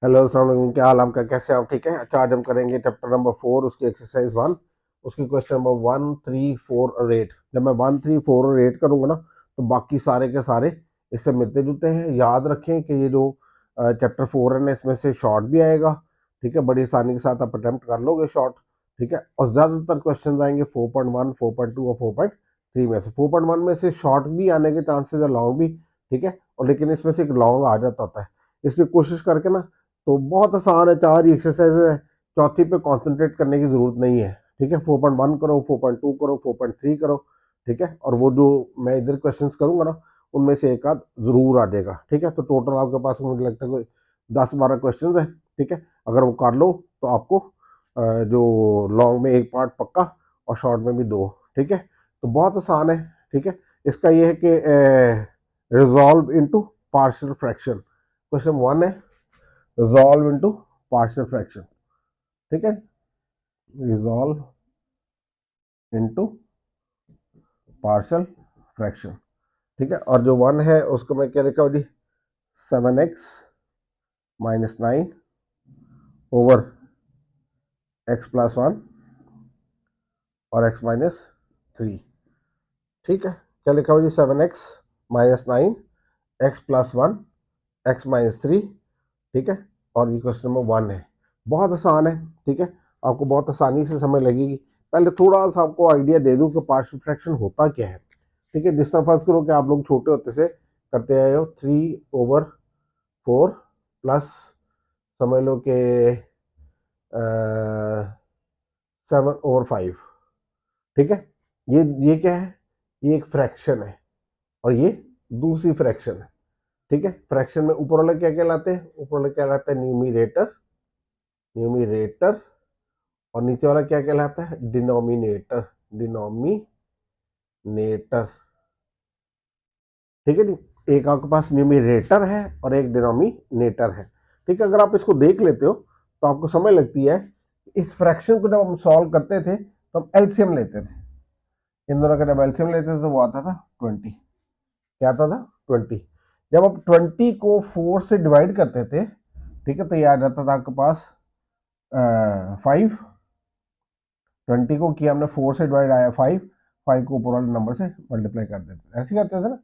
Hello अस्सलाम वालेकुम, क्या हाल आपका, कैसे आप, ठीक है। अच्छा, आज हम करेंगे चैप्टर नंबर 4, उसकी एक्सरसाइज 1, उसकी क्वेश्चन नंबर 1, 3, 4 और 8। जब मैं 1, 3, 4 और 8 करूंगा ना, तो बाकी सारे के सारे इससे मिलते जुलते हैं। याद रखें कि ये जो चैप्टर 4 है ना, इसमें से शॉर्ट भी आएगा, ठीक है। बड़ी आसानी के साथ आप अटेम्प्ट कर लोगे शॉर्ट, ठीक है। और ज़्यादातर क्वेश्चन आएंगे 4.1, 4.2 और 4.3 में से। 4.1 में से शॉर्ट भी आने के चांसेस है, लॉन्ग भी, ठीक है। और लेकिन इसमें से एक लॉन्ग आ जाता होता है, इसलिए कोशिश करके ना, तो बहुत आसान है, 4 ही एक्सरसाइज है, चौथी पे कंसंट्रेट करने की जरूरत नहीं है, ठीक है। 4.1 करो, 4.2 करो, 4.3 करो, ठीक है। और वो जो मैं इधर क्वेश्चंस करूंगा ना, उनमें से एक आध जरूर आ जाएगा, ठीक है। तो टोटल आपके पास मुझे लगता है कोई 10-12 क्वेश्चन है, ठीक है। अगर वो कर लो तो आपको जो लॉन्ग में एक पार्ट पक्का और शॉर्ट में भी दो, ठीक है। तो बहुत आसान है, ठीक है। इसका ये है कि resolve into partial fraction, question 1 है, रिजॉल्व इनटू पार्शियल फ्रैक्शन, ठीक है। रिजॉल्व इनटू पार्शियल फ्रैक्शन, ठीक है। और जो 1 है उसको मैं क्या लिखा जी, 7x minus 9 over x plus 1 और x माइनस 3, ठीक है। क्या लिखा हुआ जी, 7x minus 9 x plus 1 x minus 3, ठीक है। और ये क्वेश्चन नंबर 1 है, बहुत आसान है, ठीक है। आपको बहुत आसानी से समझ लगेगी। पहले थोड़ा सा आपको आइडिया दे दूं कि पार्शियल फ्रैक्शन होता क्या है, ठीक है। जिस तरह फर्ज करो कि आप लोग छोटे होते से करते आए हो, 3/4 प्लस समझ लो कि 7/5, ठीक है। ये क्या है, ये एक फ्रैक्शन है और ये दूसरी फ्रैक्शन है, ठीक है। फ्रैक्शन में ऊपर वाले क्या कहलाते हैं, ऊपर वाले कहलाते हैं न्यूमिरेटर, न्यूमिरेटर। और नीचे वाला क्या कहलाता है, डिनोमिनेटर, डिनोमिनेटर, ठीक है जी। एक आपके पास न्यूमिरेटर है और एक डिनोमिनेटर है, ठीक है। अगर आप इसको देख लेते हो तो आपको समझ लगती है, इस फ्रैक्शन को जब हम सॉल्व करते थे तो हम एलसीएम लेते थे, इन दोनों का जब एलसीएम लेते थे तो वो आता था 20। क्या आता था, 20। जब आप 20 को 4 से डिवाइड करते थे, ठीक है, तो ये आ जाता था आपके पास 5। 20 को किया हमने 4 से डिवाइड, आया 5, 5 को ऊपर वाले नंबर से मल्टीप्लाई कर देते, ऐसे करते थे ना।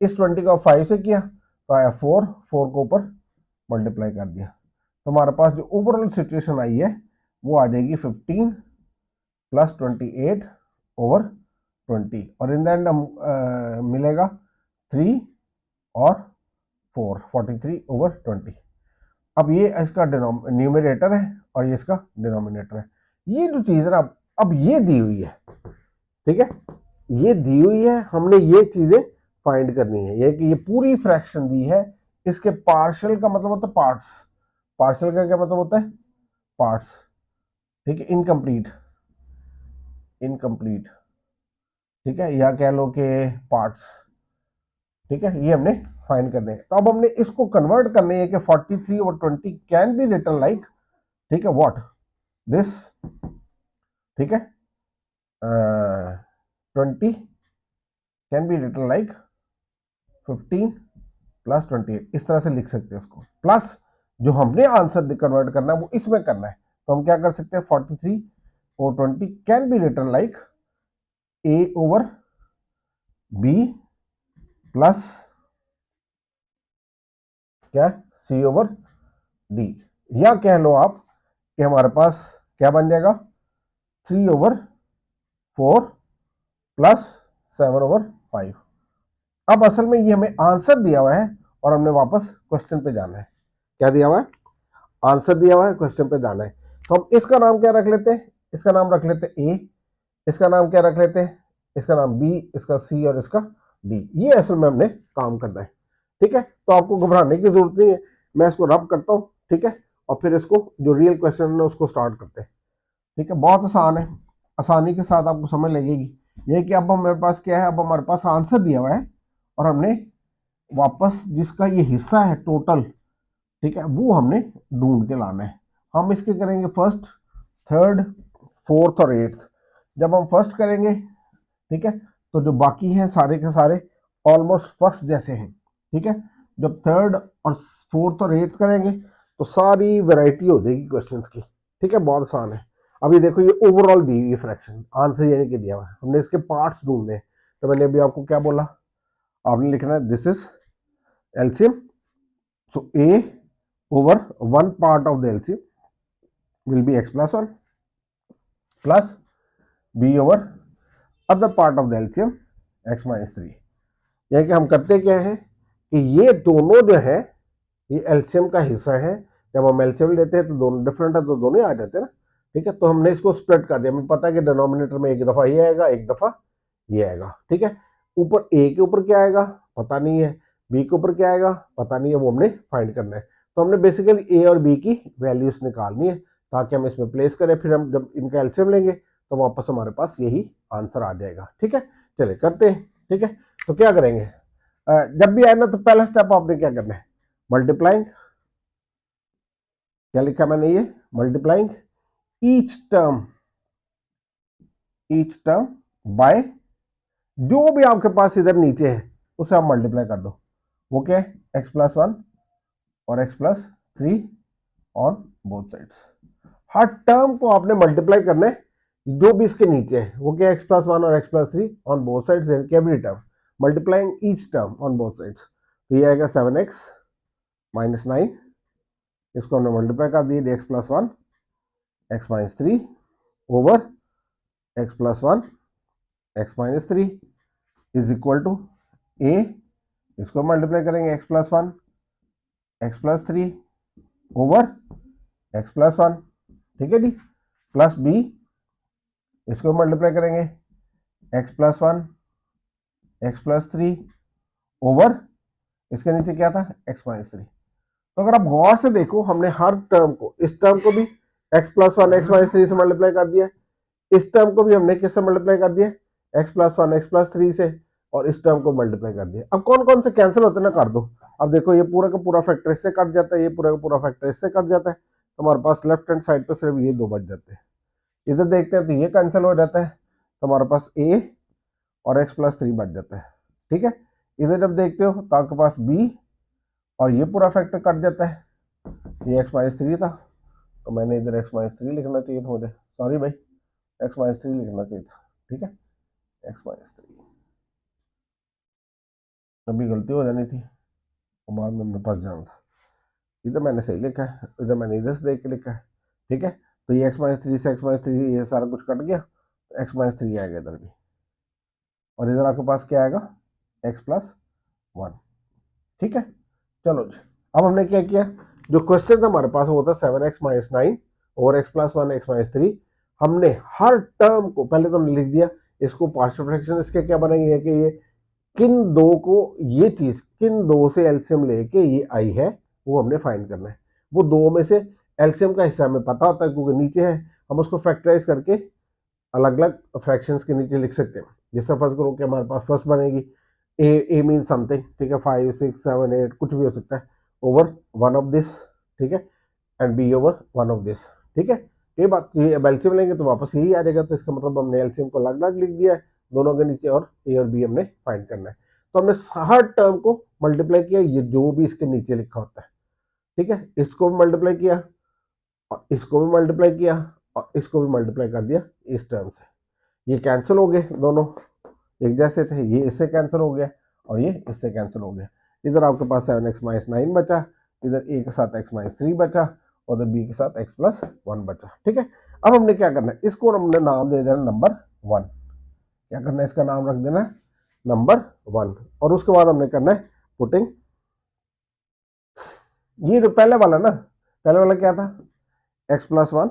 इस 20 का 5 से किया तो आया 4, 4 को ऊपर मल्टीप्लाई कर दिया, तो हमारे पास जो ओवरऑल सिचुएशन आई है वो आ जाएगी 15 प्लस 28 ओवर 20, और इन द एंड मिलेगा 3 और 4, 43 ओवर 20। अब ये इसका न्यूमिनेटर है और ये इसका डिनोमिनेटर है। ये जो चीज है ना, अब ये दी हुई है, ठीक है, ये दी हुई है, हमने ये चीजें फाइंड करनी है। ये कि ये पूरी फ्रैक्शन दी है, इसके पार्शियल का मतलब होता है पार्ट्स, पार्शियल का क्या मतलब होता है, पार्ट्स, ठीक है। इनकम्प्लीट, इनकम्प्लीट, ठीक है, या कह लो कि पार्ट्स, ठीक है। ये हमने फाइंड करने हैं। तो अब हमने इसको कन्वर्ट करने है कि 43 और 20 कैन बी रिटन लाइक, ठीक है, व्हाट, दिस, ठीक है, 20 can be written like 15 plus 28, इस तरह से लिख सकते हैं इसको। प्लस जो हमने आंसर कन्वर्ट करना है वो इसमें करना है, तो हम क्या कर सकते हैं, 43 और 20 can be written like a over b plus क्या, c ओवर d। या कह लो आप कि हमारे पास क्या बन जाएगा, 3/4 प्लस 7/5। अब असल में ये हमें आंसर दिया हुआ है और हमने वापस क्वेश्चन पे जाना है। क्या दिया हुआ है, आंसर दिया हुआ है, क्वेश्चन पे जाना है। तो हम इसका नाम क्या रख लेते हैं, इसका नाम रख लेते हैं ए, इसका नाम क्या रख लेते हैं, इसका नाम बी, इसका सी और इसका डी। ये असल में हमने काम करना है, ठीक है। तो आपको घबराने की जरूरत नहीं है, मैं इसको रब करता हूँ, ठीक है, और फिर इसको जो रियल क्वेश्चन है उसको स्टार्ट करते हैं, ठीक है। बहुत आसान है, आसानी के साथ आपको समझ लगेगी। ये कि अब हमारे पास क्या है, अब हमारे पास आंसर दिया हुआ है और हमने वापस जिसका ये हिस्सा है टोटल, ठीक है, वो हमने ढूंढ के लाना है। हम इसके करेंगे फर्स्ट, थर्ड, फोर्थ और एट्थ। जब हम फर्स्ट करेंगे, ठीक है, तो जो बाकी हैं सारे के सारे ऑलमोस्ट फर्स्ट जैसे हैं, ठीक है। जब थर्ड और फोर्थ और एट्थ करेंगे तो सारी वैरायटी हो जाएगी क्वेश्चंस की। ठीक है, बहुत आसान है। अभी देखो ये ओवरऑल दी हुई फ्रैक्शन, आंसर यानी कि दिया हुआ है, हमने इसके पार्ट्स ढूंढने हैं। तो मैंने अभी आपको क्या बोला, आपने लिखना है this is LCM, so A over one part of the LCM will be X plus one plus B over other part of the LCM X minus three. यानी कि हम करते क्या है कि ये दोनों जो है ये एलसीएम का हिस्सा है, जब हम एलसीएम लेते हैं तो दोनों डिफरेंट है तो दोनों ही आ जाते हैं ना। ठीक है, तो हमने इसको स्प्लिट कर दिया, हमें पता है कि डिनोमिनेटर में एक दफा ये आएगा एक दफा ये आएगा। ठीक है, ऊपर ए के ऊपर क्या आएगा पता नहीं है, बी के ऊपर क्या आएगा पता नहीं है, वो हमने फाइंड करना है। तो हमने बेसिकली ए और बी की वैल्यूज निकालनी है ताकि हम इसमें प्लेस करें, फिर हम जब इनका एलसीएम लेंगे तो वापस हमारे पास यही आंसर आ जाएगा। ठीक है, चलिए करते हैं। ठीक है, तो क्या करेंगे, जब भी आए ना तो पहला स्टेप आपने क्या करना है, मल्टीप्लाइंग, क्या लिखा मैंने ये मल्टीप्लाइंग ईच टर्म बाय जो भी आपके पास इधर नीचे है उसे आप मल्टीप्लाई कर दो। वो क्या है, एक्स प्लस वन और x plus three on both sides. Her term को आपने मल्टीप्लाई करना है जो भी इसके नीचे है, वो क्या है एक्स प्लस वन और x plus three on both sides, every term multiplying each term on both sides. तो ये आएगा 7x माइनस 9, इसको हमने मल्टीप्लाई कर दिया X plus one X minus three over X plus one X minus three is equal to A, इसको multiply करेंगे X plus one X plus three over X plus one. ठीक है जी, plus B, इसको multiply करेंगे X plus one X plus three over इसके नीचे क्या था एक्स माइनस थ्री। तो अगर आप गौर से देखो हमने हर टर्म को, इस टर्म को भी x plus one X minus three से मल्टीप्लाई कर दिया, इस टर्म को भी हमने किससे मल्टीप्लाई कर दिया X plus one X plus three से, और इस टर्म को मल्टीप्लाई कर दिया। अब कौन कौन से कैंसिल होते हैं ना कर दो। अब देखो ये पूरा का पूरा फैक्टर इससे कट जाता है, ये पूरा का पूरा फैक्टर इससे कट जाता है, तो हमारे पास लेफ्ट हैंड साइड पे सिर्फ ये दो बच जाते हैं। इधर देखते हैं तो ये कैंसिल हो जाता है, तो हमारे पास ए और एक्स प्लस थ्री बच जाता है। ठीक है, इधर जब देखते हो तो आपके पास बी और ये पूरा फैक्टर कट जाता है, ये एक्स माइनस थ्री था तो मैंने इधर एक्स माइनस थ्री लिखना चाहिए था मुझे, सॉरी भाई एक्स माइनस थ्री लिखना चाहिए था। ठीक है, एक्स माइनस थ्री, अभी गलती हो जानी थी और बाद में मेरे पास जाना था। इधर मैंने सही लिखा है, इधर मैंने इधर से देख के लिखा है। ठीक है, तो ये एक्स माइनस थ्री से एक्स माइनस थ्री ये सारा कुछ कट गया, तो एक्स माइनस थ्री आएगा इधर भी, और इधर आपके पास क्या आएगा एक्स प्लस वन। ठीक है, चलो जी, अब हमने क्या किया, जो क्वेश्चन था हमारे पास वो था 7x माइनस 9 और x plus one X minus three. हमने हर टर्म को पहले तो हमने लिख दिया, इसको पार्शियल फ्रैक्शन इसके क्या बनेंगे कि ये किन दो को, ये चीज किन दो से एलसीएम लेके ये आई है वो हमने फाइंड करना है। वो दो में से एलसीएम का हिस्सा हमें पता होता है क्योंकि नीचे है, हम उसको फैक्टराइज करके अलग अलग फ्रैक्शंस के नीचे लिख सकते हैं। जिस तरह फर्स्ट करो कि हमारे पास फर्स्ट बनेगी ए मीन समथिंग, ठीक है 5 6 7 8 कुछ भी हो सकता है, ओवर वन ऑफ दिस, ठीक है, and B over one of this. ठीक है, ये बात, ये एलसीएम लेंगे तो वापस यही आ जाएगा, तो इसका मतलब हमने एलसीएम को अलग अलग लिख दिया है दोनों के नीचे, और ए और बी हमने फाइंड करना है। तो हमने हर टर्म को मल्टीप्लाई किया, ये जो भी इसके नीचे लिखा होता है। ठीक है, इसको भी मल्टीप्लाई किया और इसको भी मल्टीप्लाई किया और इसको भी मल्टीप्लाई कर दिया इस टर्म से, ये कैंसिल हो गए दोनों एक जैसे थे, ये इससे कैंसिल हो गया और ये इससे कैंसिल हो गया। इधर आपके पास 7x माइनस 9 बचा, इधर ए के साथ x माइनस 3 बचा और इधर बी के साथ x प्लस 1 बचा। ठीक है, अब हमने क्या करना है, इसको हमने नाम दे देना नंबर 1। क्या करना है, इसका नाम रख देना नंबर 1, और उसके बाद हमने करना है पुटिंग, ये जो पहले वाला ना, पहले वाला क्या था x plus 1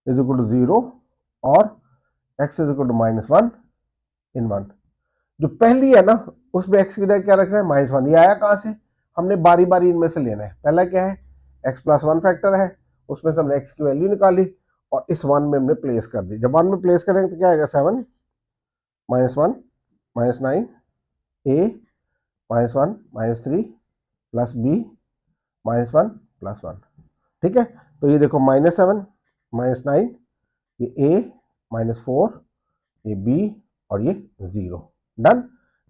is equal to 0 और x is equal to minus 1 in 1। जो पहली है ना उसमें एक्स की जगह क्या रखना है माइनस 1, ये आया कहां से, हमने बारी बारी इनमें से लेना है। पहला क्या है एक्स प्लस 1 फैक्टर है, उसमें से हमने एक्स की वैल्यू निकाली और इस 1 में हमने प्लेस कर दी। जब 1 में प्लेस करेंगे तो क्या आएगा 7 minus 1 minus 9 A minus 1 minus 3 plus B minus 1 plus 1। ठीक है, तो ये देखो माइनस 7 माइनस 9, ये ए माइनस 4, ये बी और ये 0, डन।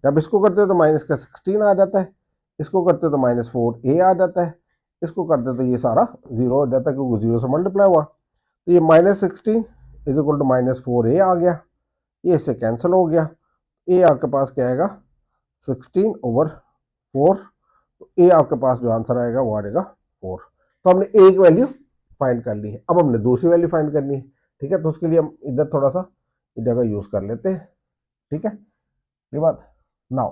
जब इसको करते हो तो माइनस का 16 आ जाता है, इसको करते हो तो माइनस 4 ए आ जाता है, इसको कर दे तो ये सारा जीरो हो जाता है क्योंकि जीरो से मल्टीप्लाई हुआ। तो ये -16 इज इक्वल टू -4a आ गया, ये इससे कैंसिल हो गया। ए आपके पास क्या आएगा 16/4, तो ए आपके पास जो आंसर आएगा वो आएगा 4। तो हमने एक वैल्यू फाइंड कर ली है, अब हमने दूसरी वैल्यू फाइंड करनी है। ठीक है, तो उसके लिए हम इधर थोड़ा सा इस जगह यूज कर लेते हैं। ठीक है, ये बात। नाउ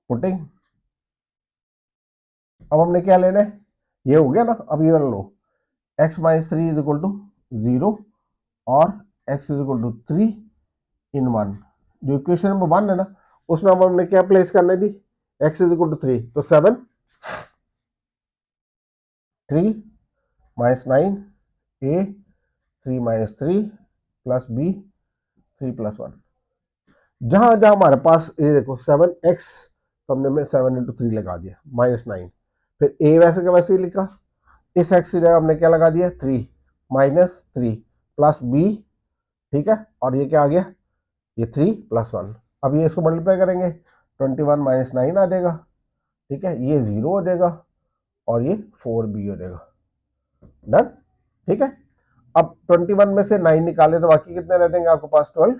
पुटिंग, अब हमने क्या लेना है, ये हो गया ना। अब ये लो x-3 इज इक्वल टू 0 और x is equal to 3 in 1, जो इक्वेशन नंबर 1 है ना उसमें अब हमने क्या प्लेस करने दी, x इज इक्वल टू 3, तो 7 3 minus 9 a 3 minus 3 plus b 3 plus 1। जहां जहां हमारे पास ये देखो 7x, तो हमने 7 इंटू 3 लगा दिया -9, फिर a वैसे का वैसे ही लिखा, इस x की जगह हमने क्या लगा दिया 3 माइनस 3 प्लस b। ठीक है, और ये क्या आ गया, ये 3 प्लस 1। अब ये इसको मल्टीप्लाई करेंगे 21 माइनस 9 आ जाएगा। ठीक है, ये 0 हो जाएगा और ये 4b हो जाएगा। डन। ठीक है, अब 21 में से 9 निकाले तो बाकी कितने रह जाएंगे आपके पास 12।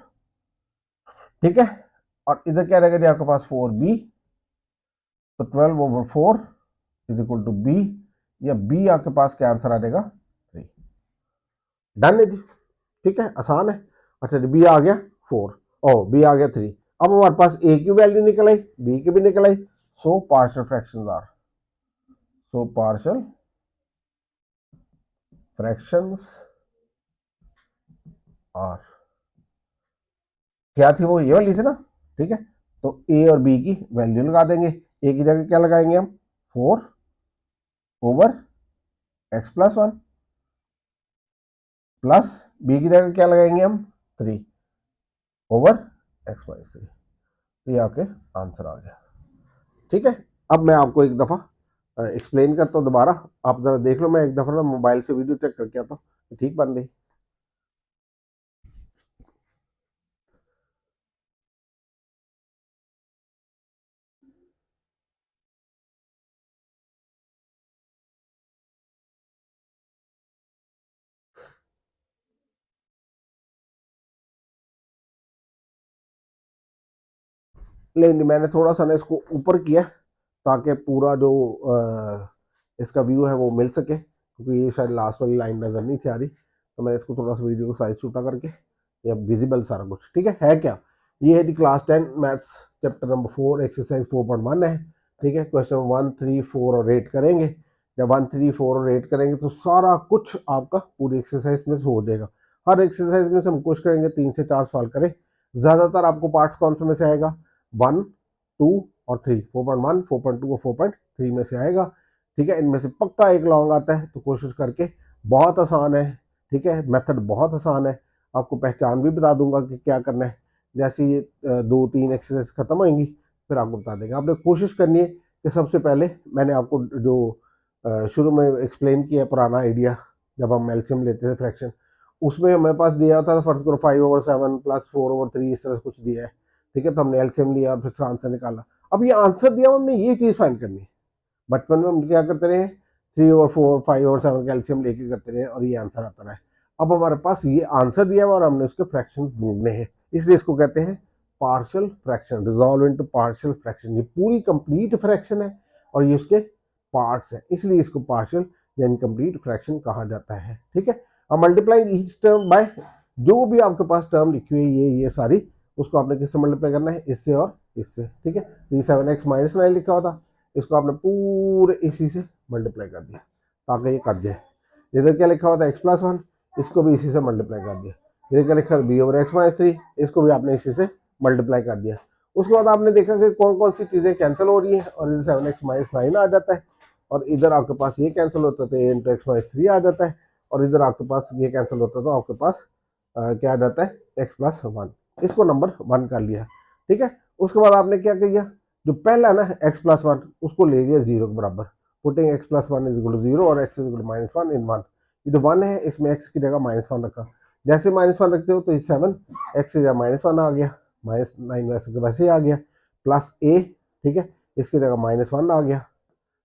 ठीक है, और इधर क्या रहेगा जी आपके पास 4b, तो 12/4 इज इक्वल टू b, या b आपके पास क्या आंसर आ जाएगा 3। डन है जी। ठीक है, आसान है। अच्छा जी, b आ गया 4, ओ b आ गया 3। अब हमारे पास a की वैल्यू निकल आई, b की भी निकल आई। So partial fractions are, so partial fractions are, क्या थी वो, ये वाली थी ना। ठीक है, तो a और b की वैल्यू लगा देंगे। a की जगह क्या लगाएंगे हम 4/x+1, प्लस b की जगह क्या लगाएंगे हम 3/x-3। ये आपके आंसर आ गया। ठीक है, अब मैं आपको एक दफ़ा एक्सप्लेन करता हूँ दोबारा, आप जरा देख लो। मैं एक दफ़ा ना मोबाइल से वीडियो चेक करके आता हूँ ठीक बन रही। नहीं, मैंने थोड़ा सा ना इसको ऊपर किया ताकि पूरा जो इसका व्यू है वो मिल सके, क्योंकि ये शायद लास्ट वाली लाइन नज़र नहीं थी आ रही, तो मैं इसको थोड़ा सा वीडियो को साइज छोटा करके या विजिबल सारा कुछ। ठीक है क्या, ये है class 10 maths chapter number 4 exercise 4.1 है। ठीक है, क्वेश्चन 1, 3, 4 और 8 करेंगे। जब 1, 3, 4 और 8 करेंगे तो सारा कुछ आपका पूरी एक्सरसाइज में से हो जाएगा। हर एक्सरसाइज में से हम कोशिश करेंगे 3 से 4 सवाल करें। ज़्यादातर आपको पार्ट्स कौन से में से आएगा, 1, 2 और 3, 4.1, 4.2 और 4.3 में से आएगा। ठीक है, इनमें से पक्का एक लॉन्ग आता है, तो कोशिश करके, बहुत आसान है। ठीक है, मेथड बहुत आसान है, आपको पहचान भी बता दूंगा कि क्या करना है। जैसे ये 2-3 एक्सरसाइज खत्म होंगी फिर आपको बता देंगे। आपने कोशिश करनी है कि सबसे पहले मैंने आपको जो शुरू में एक्सप्लेन किया पुराना आइडिया, जब हम एलसीएम लेते थे फ्रैक्शन, उसमें हमारे पास दिया होता था फर्ज करो 5/7 प्लस 4/3 इस तरह से कुछ दिया है। ठीक है, तो हमने एलसीएम लिया और फिर आंसर निकाला। अब ये आंसर दिया हमने ये चीज़ फाइंड करनी है। बचपन में हम क्या करते रहे, 3/4 5/7 का एलसीएम लेके करते रहे और ये आंसर आता रहा है। अब हमारे पास ये आंसर दिया हुआ और हमने उसके फ्रैक्शंस ढूंढने हैं, इसलिए इसको कहते हैं partial fraction, resolve into partial fraction. ये पूरी कंप्लीट फ्रैक्शन है और ये उसके पार्ट्स हैं, इसलिए इसको पार्शियल या इनकम्प्लीट फ्रैक्शन कहा जाता है। ठीक है, अब मल्टीप्लाइंग ईच टर्म बाय, जो भी आपके पास टर्म लिखी हुई है ये सारी, उसको आपने किससे मल्टीप्लाई करना है, इससे और इससे। ठीक है, 7x माइनस 9 लिखा होता, इसको आपने पूरे इसी से मल्टीप्लाई कर दिया ताकि ये कट जाए। इधर क्या लिखा होता है x+1, इसको भी इसी से मल्टीप्लाई कर दिया। इधर क्या लिखा है b/x-3, इसको भी आपने इसी से मल्टीप्लाई कर दिया। उसके बाद आपने देखा कि कौन कौन सी चीज़ें कैंसिल हो रही हैं और इधर 7x-9 आ जाता है, और इधर आपके पास ये कैंसिल होता है तो a×x-3 आ जाता है, और इधर आपके पास ये कैंसिल होता है तो आपके पास क्या आ जाता है x+1। इसको नंबर 1 कर लिया। ठीक है, उसके बाद आपने क्या किया, जो पहला ना x+1 उसको ले लिया 0 के बराबर, putting x+1 is equal to 0 और x is equal to -1 in 1। ये जो 1 है इसमें x की जगह -1 रखा, जैसे -1 रखते हो तो ये 7 x की जगह -1 आ गया, -9 वैसे के वैसे ही आ गया, प्लस a। ठीक है, इसकी जगह -1 आ गया,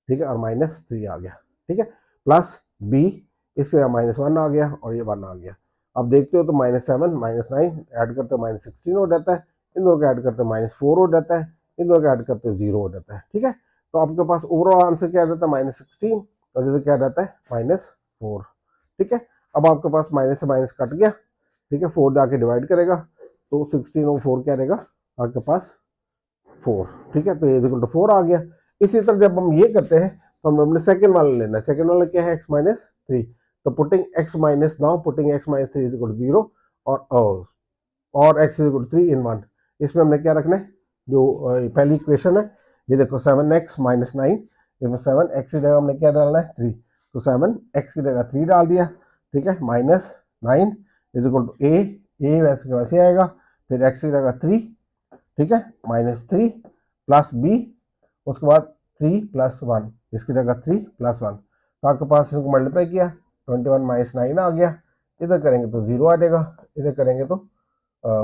ठीक है, और -3 आ गया, ठीक है, प्लस b, इससे -1 आ गया और ये 1 आ गया। अब देखते हो तो -7 -9 ऐड करते हो -16 हो जाता है, इन दोनों को ऐड करते हो -4 हो जाता है, इन दोनों को ऐड करते हो 0 हो जाता है, ठीक है। तो आपके पास ओवरऑल आंसर क्या रहता है -16 और इधर क्या रहता है -4, ठीक है। अब आपके पास माइनस से माइनस कट गया, ठीक है, 4 जाके डिवाइड करेगा तो 16 और 4 क्या रहेगा आपके पास 4, ठीक है, तो ये इक्वल टू 4 आ गया। इसी तरह जब हम ये करते हैं तो हमें अपने सेकंड वाला लेना है। सेकंड वाला क्या है x-3, तो putting x minus now putting x-3 is equal to 0 और x is equal to 3 in 1। इसमें हमने क्या रखना है, जो पहली इक्वेशन है, ये देखो 7x माइनस 9, इसमें 7x की जगह हमने क्या डालना है 3, तो 7x की जगह 3 डाल दिया, ठीक है, -9 इज इक्वल टू ए वैसे के वैसे आएगा, फिर x की जगह 3, ठीक है, -3 प्लस b, उसके बाद 3 प्लस 1, इसकी जगह 3 प्लस 1, तो आपके पास इसको मल्टीप्लाई किया 21 माइनस 9 आ गया, इधर करेंगे तो 0 आ जाएगा, इधर करेंगे तो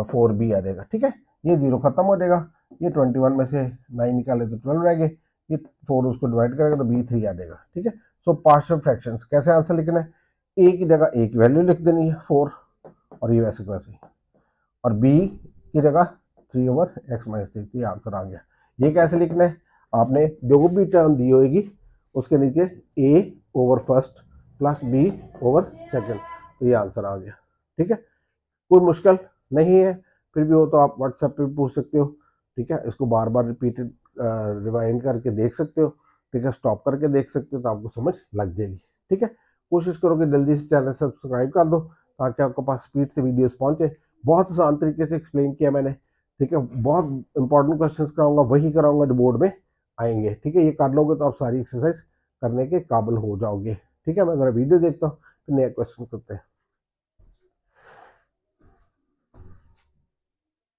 4b आ जाएगा, ठीक है, ये 0 खत्म हो जाएगा, ये 21 में से 9 निकाले तो 12 रह गए, ये 4 उसको डिवाइड करेगा तो b3 आ जाएगा, ठीक है। सो पार्शियल फ्रैक्शंस कैसे आंसर लिखना है, a की जगह a की वैल्यू लिख देनी है 4 और ये वैसे वैसे, और b की जगह 3/x-3, ये आंसर आ गया। ये कैसे लिखना है, आपने जो भी टर्म दी होगी उसके नीचे a over first plus b over second, तो ये आंसर आ गया, ठीक है। कोई मुश्किल नहीं है, फिर भी हो तो आप व्हाट्सएप पे भी पूछ सकते हो, ठीक है, इसको बार बार रिपीटेड रिवाइंड करके देख सकते हो, ठीक है, स्टॉप करके देख सकते हो तो आपको समझ लग जाएगी, ठीक है। कोशिश करो कि जल्दी से चैनल सब्सक्राइब कर दो ताकि आपके पास स्पीड से वीडियोस पहुंचे। बहुत आसान तरीके से एक्सप्लेन किया मैंने, ठीक है, बहुत इंपॉर्टेंट क्वेश्चन कराऊंगा, वही कराऊंगा जो बोर्ड में आएंगे, ठीक है, ये कर लोगे तो आप सारी एक्सरसाइज करने के काबिल हो जाओगे, ठीक है। मैं ज़रा वीडियो देखता हूँ फिर नया क्वेश्चन करते हैं।